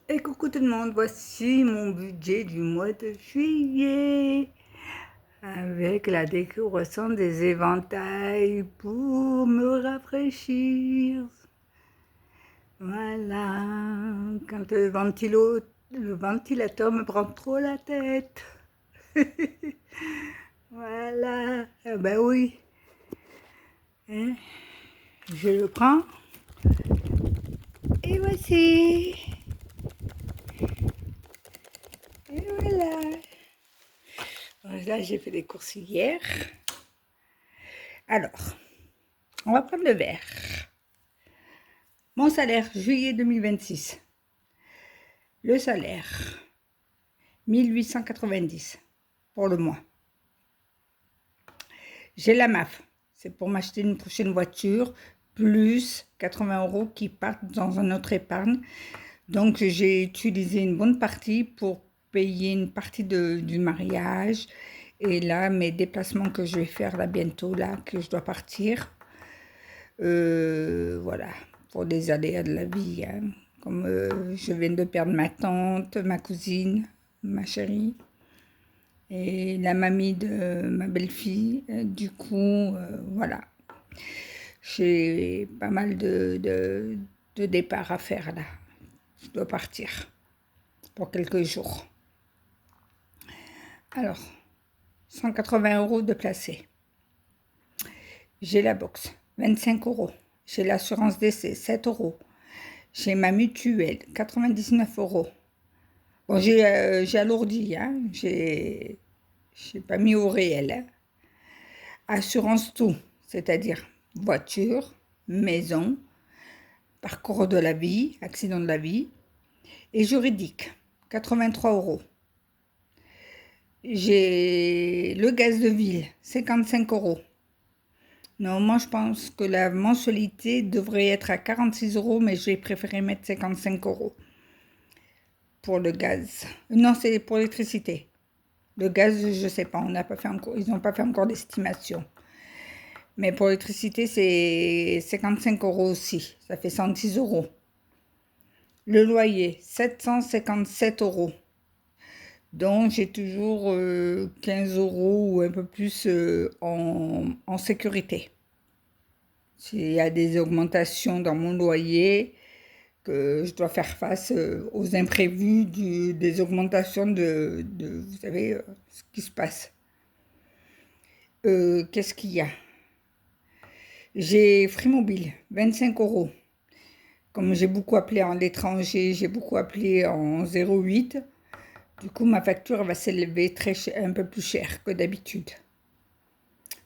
Et coucou tout le monde, voici mon budget du mois de juillet avec la décoration des éventails pour me rafraîchir. Voilà, quand le ventilateur me prend trop la tête. Voilà, eh ben oui, hein, je le prends et voici. Et voilà. Là, j'ai fait des courses hier. Alors, on va prendre le verre. Mon salaire, juillet 2026. Le salaire, 1890 pour le mois. J'ai la MAF, c'est pour m'acheter une prochaine voiture, plus 80 € qui partent dans un autre épargne. Donc, j'ai utilisé une bonne partie pour payer une partie du mariage. Et là, mes déplacements que je vais faire là bientôt, là, que je dois partir. Voilà, pour des aléas de la vie, hein. Comme je viens de perdre ma tante, ma cousine, ma chérie, et la mamie de ma belle-fille. Du coup, voilà, j'ai pas mal de départs à faire là. Je dois partir pour quelques jours. Alors, 180 € de placé. J'ai la boxe, 25 €. J'ai l'assurance décès, 7 €. J'ai ma mutuelle, 99 €. Bon, j'ai alourdi, hein. J'ai pas mis au réel, hein. Assurance tout, c'est-à-dire voiture, maison, parcours de la vie, accident de la vie, et juridique, 83 €. J'ai le gaz de ville, 55 €. Normalement, je pense que la mensualité devrait être à 46 €, mais j'ai préféré mettre 55 € pour le gaz. Non, c'est pour l'électricité. Le gaz, je ne sais pas, ils n'ont pas fait encore d'estimation. Mais pour l'électricité, c'est 55 € aussi, ça fait 110 €. Le loyer, 757 €. Donc, j'ai toujours 15 € ou un peu plus en sécurité. S'il y a des augmentations dans mon loyer, que je dois faire face aux imprévus des augmentations vous savez, ce qui se passe. Qu'est-ce qu'il y a? J'ai Free Mobile, 25 €. Comme j'ai beaucoup appelé en l'étranger, j'ai beaucoup appelé en 08. Du coup, ma facture va s'élever un peu plus cher que d'habitude.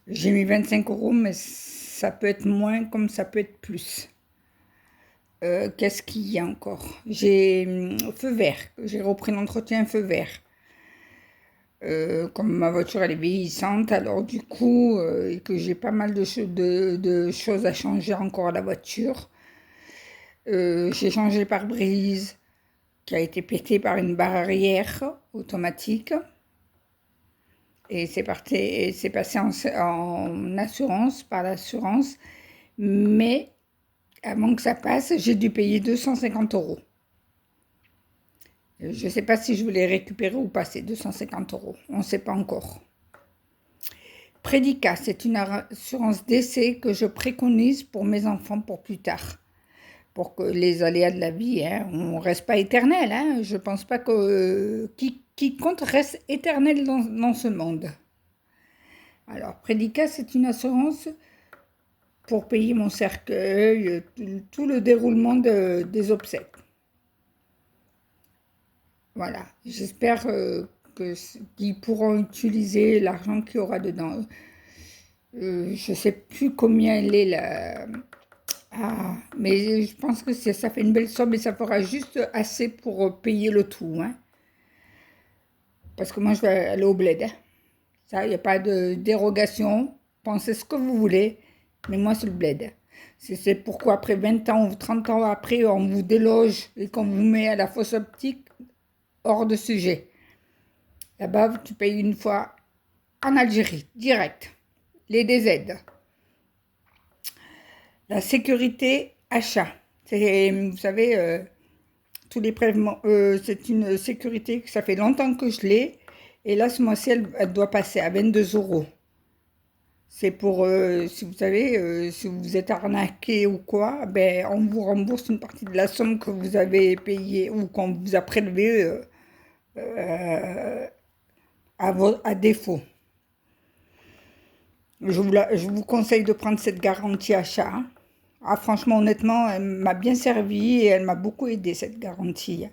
J'ai mis 25 €, mais ça peut être moins comme ça peut être plus. Qu'est-ce qu'il y a encore? J'ai feu vert. J'ai repris l'entretien feu vert. Comme ma voiture elle est vieillissante, alors du coup, et que j'ai pas mal de choses à changer encore à la voiture. J'ai changé le pare-brise qui a été pété par une barre arrière automatique. Et c'est passé en assurance, par l'assurance. Mais avant que ça passe, j'ai dû payer 250 €. Je ne sais pas si je vais les récupérer ou pas, ces 250 €. On ne sait pas encore. Prédicat, c'est une assurance décès que je préconise pour mes enfants pour plus tard. Pour que les aléas de la vie, hein, on ne reste pas éternel. Hein. Je ne pense pas que quiconque reste éternel dans ce monde. Alors, Prédicat, c'est une assurance pour payer mon cercueil, tout le déroulement des obsèques. Voilà, j'espère qu'ils pourront utiliser l'argent qu'il y aura dedans. Je ne sais plus combien elle est là. Ah, mais je pense que ça fait une belle somme et ça fera juste assez pour payer le tout. Hein. Parce que moi, je vais aller au bled. Hein. Ça, il n'y a pas de dérogation. Pensez ce que vous voulez, mais moi, c'est le bled. C'est pourquoi après 20 ans ou 30 ans après, on vous déloge et qu'on vous met à la fosse optique, hors de sujet. Là-bas, tu payes une fois en Algérie, direct. Les DZ. La sécurité achat. C'est, vous savez, tous les prélèvements. C'est une sécurité, ça fait longtemps que je l'ai. Et là, ce mois-ci, elle doit passer à 22 euros. C'est pour, si vous savez, si vous êtes arnaqué ou quoi, ben, on vous rembourse une partie de la somme que vous avez payée ou qu'on vous a prélevée à défaut. Je vous conseille de prendre cette garantie achat. Ah, franchement, honnêtement, elle m'a bien servi et elle m'a beaucoup aidé, cette garantie.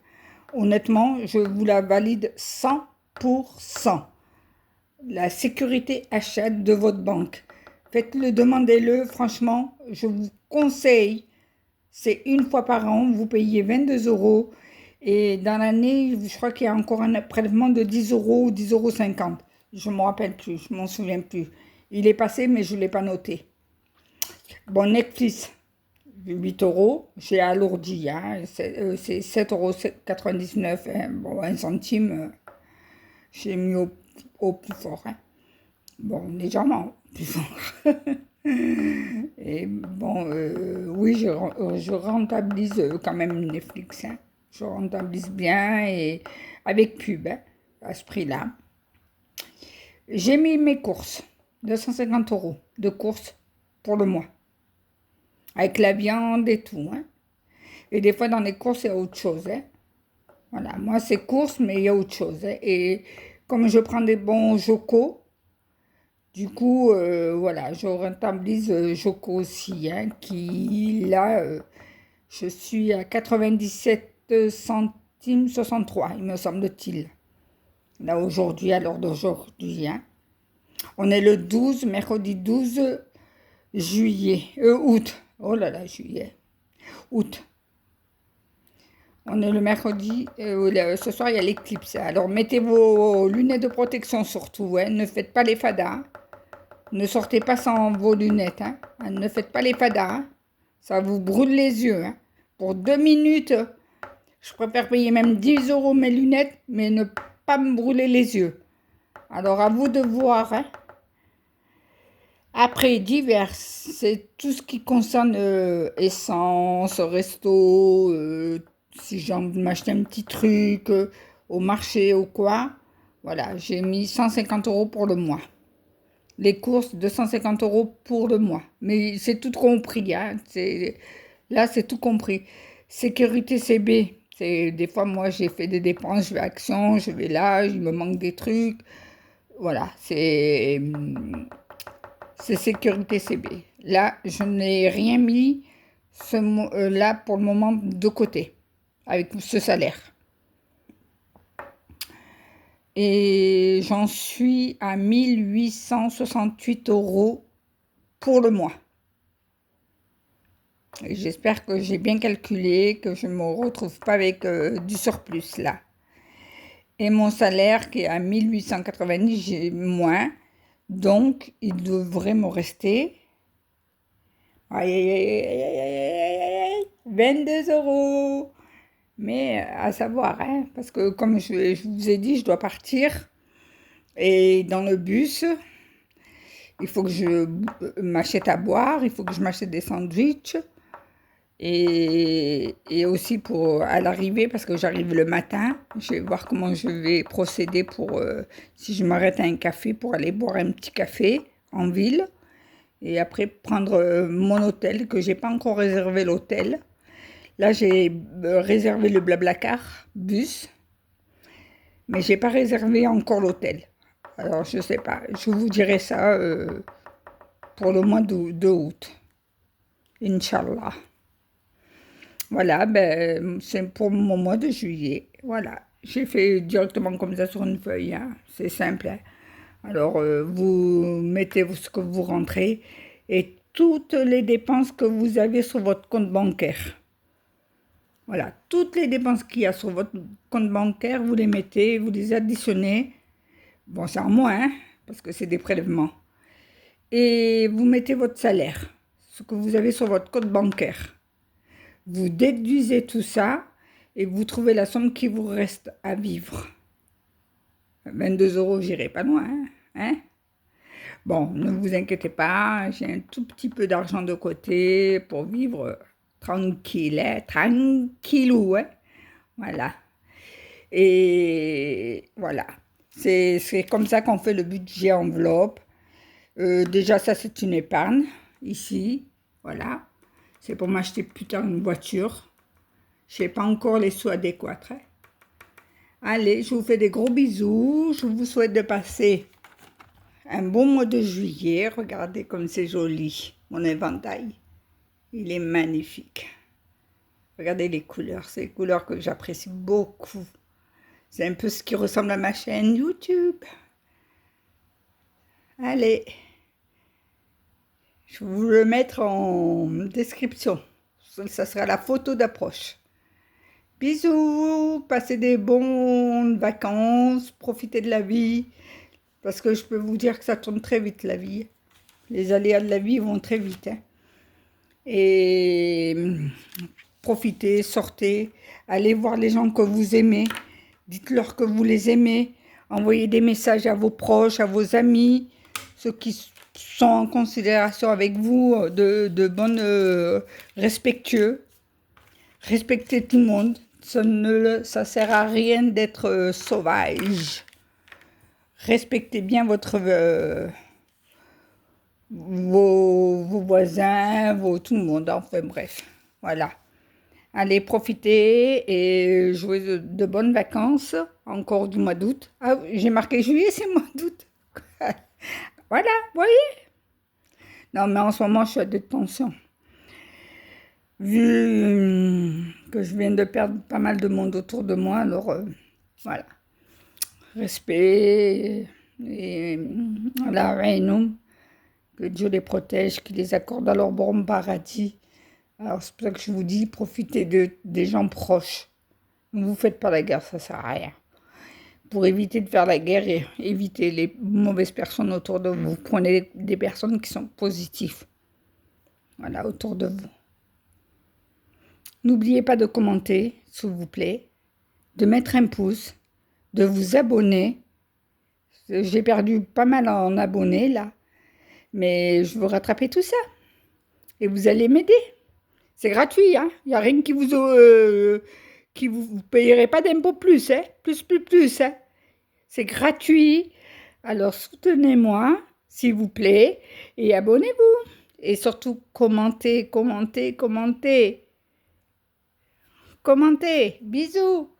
Honnêtement, je vous la valide 100%. La sécurité achat de votre banque. Faites-le, demandez-le. Franchement, je vous conseille. C'est une fois par an, vous payez 22 euros. Et dans l'année, je crois qu'il y a encore un prélèvement de 10 euros ou 10,50 euros. Je ne me rappelle plus, je ne m'en souviens plus. Il est passé, mais je ne l'ai pas noté. Bon, Netflix, 8 euros. J'ai alourdi, hein. C'est 7,99 €. Hein. Bon, un centime, j'ai mis au plus fort. Hein. Bon, légèrement plus fort. Et bon, oui, je rentabilise quand même Netflix. Hein. Je rentabilise bien et avec pub, hein, à ce prix-là. J'ai mis mes courses, 250 € de courses pour le mois. Avec la viande et tout. Hein. Et des fois, dans les courses, il y a autre chose. Hein. Voilà, moi, c'est courses, mais il y a autre chose. Hein. Et comme je prends des bons Joko, du coup, voilà, je rentabilise Joko aussi, hein, qui, là, je suis à 97 centimes 63, il me semble-t-il. Là, aujourd'hui, à l'heure d'aujourd'hui, hein. On est le 12, mercredi 12 juillet, août. Oh là là, juillet, août. On est le mercredi, ce soir, il y a l'éclipse. Alors, mettez vos lunettes de protection surtout, hein. Ne faites pas les fadas. Ne sortez pas sans vos lunettes. Hein. Ne faites pas les fadas. Hein. Ça vous brûle les yeux. Hein. Pour 2 minutes, je préfère payer même 10 € mes lunettes, mais ne pas me brûler les yeux. Alors, à vous de voir. Hein. Après, divers, c'est tout ce qui concerne essence, resto, si j'ai envie de m'acheter un petit truc au marché ou quoi. Voilà, j'ai mis 150 € pour le mois. Les courses, 250 € pour le mois. Mais c'est tout compris. Hein. Là, c'est tout compris. Sécurité CB. Des fois, moi, j'ai fait des dépenses, je vais à Action, je vais là, il me manque des trucs. Voilà, c'est sécurité CB. Là, je n'ai rien mis là pour le moment de côté avec ce salaire. Et j'en suis à 1868 € pour le mois. J'espère que j'ai bien calculé, que je ne me retrouve pas avec du surplus là. Et mon salaire qui est à 1890, j'ai moins. Donc, il devrait me rester 22 €. Mais à savoir, hein, parce que comme je vous ai dit, je dois partir. Et dans le bus, il faut que je m'achète à boire, il faut que je m'achète des sandwichs. Et aussi à l'arrivée, parce que j'arrive le matin, je vais voir comment je vais procéder pour, si je m'arrête à un café, pour aller boire un petit café en ville. Et après prendre mon hôtel, que j'ai pas encore réservé l'hôtel. Là, j'ai réservé le Blablacar bus, mais j'ai pas réservé encore l'hôtel. Alors, je sais pas, je vous dirai ça pour le mois d'août. Inch'Allah. Voilà, ben, c'est pour mon mois de juillet. Voilà, j'ai fait directement comme ça sur une feuille. Hein. C'est simple. Hein. Alors, vous mettez ce que vous rentrez et toutes les dépenses que vous avez sur votre compte bancaire. Voilà, toutes les dépenses qu'il y a sur votre compte bancaire, vous les mettez, vous les additionnez. Bon, c'est en moins, hein, parce que c'est des prélèvements. Et vous mettez votre salaire, ce que vous avez sur votre compte bancaire. Vous déduisez tout ça et vous trouvez la somme qui vous reste à vivre. 22 €, j'irai pas loin. Hein. Bon, ne vous inquiétez pas, j'ai un tout petit peu d'argent de côté pour vivre tranquille, hein, tranquillou. Hein. Voilà. Et voilà. C'est comme ça qu'on fait le budget enveloppe. Déjà, ça, c'est une épargne, ici. Voilà. C'est pour m'acheter plus tard une voiture. Je n'ai pas encore les sous adéquats. Hein. Allez, je vous fais des gros bisous. Je vous souhaite de passer un bon mois de juillet. Regardez comme c'est joli, mon éventail. Il est magnifique. Regardez les couleurs. C'est des couleurs que j'apprécie beaucoup. C'est un peu ce qui ressemble à ma chaîne YouTube. Allez, je vais vous le mettre en description. Ça sera la photo d'approche. Bisous, passez des bonnes vacances, profitez de la vie. Parce que je peux vous dire que ça tourne très vite la vie. Les aléas de la vie vont très vite. Hein. Et profitez, sortez, allez voir les gens que vous aimez. Dites-leur que vous les aimez. Envoyez des messages à vos proches, à vos amis, ceux qui sont en considération avec vous, de bonnes respectueux. Respectez tout le monde. Ça sert à rien d'être sauvage. Respectez bien vos voisins, tout le monde. Enfin bref, voilà. Allez, profitez et jouez de bonnes vacances, encore du mois d'août. Ah, j'ai marqué juillet, c'est mois d'août. Voilà, vous voyez? Non, mais en ce moment, je suis à détention. Vu que je viens de perdre pas mal de monde autour de moi, alors voilà. Respect et la reine, que Dieu les protège, qu'il les accorde à leur bon paradis. Alors c'est pour ça que je vous dis, profitez des gens proches. Ne vous faites pas la guerre, ça sert à rien. Pour éviter de faire la guerre et éviter les mauvaises personnes autour de vous, prenez des personnes qui sont positives. Voilà, autour de vous. N'oubliez pas de commenter, s'il vous plaît, de mettre un pouce, de vous abonner. J'ai perdu pas mal en abonnés là, mais je veux rattraper tout ça. Et vous allez m'aider. C'est gratuit, hein. Il n'y a rien qui vous payerez pas d'impôt plus, hein. Plus, hein. C'est gratuit. Alors soutenez-moi, s'il vous plaît, et abonnez-vous. Et surtout, commentez. Commentez. Bisous.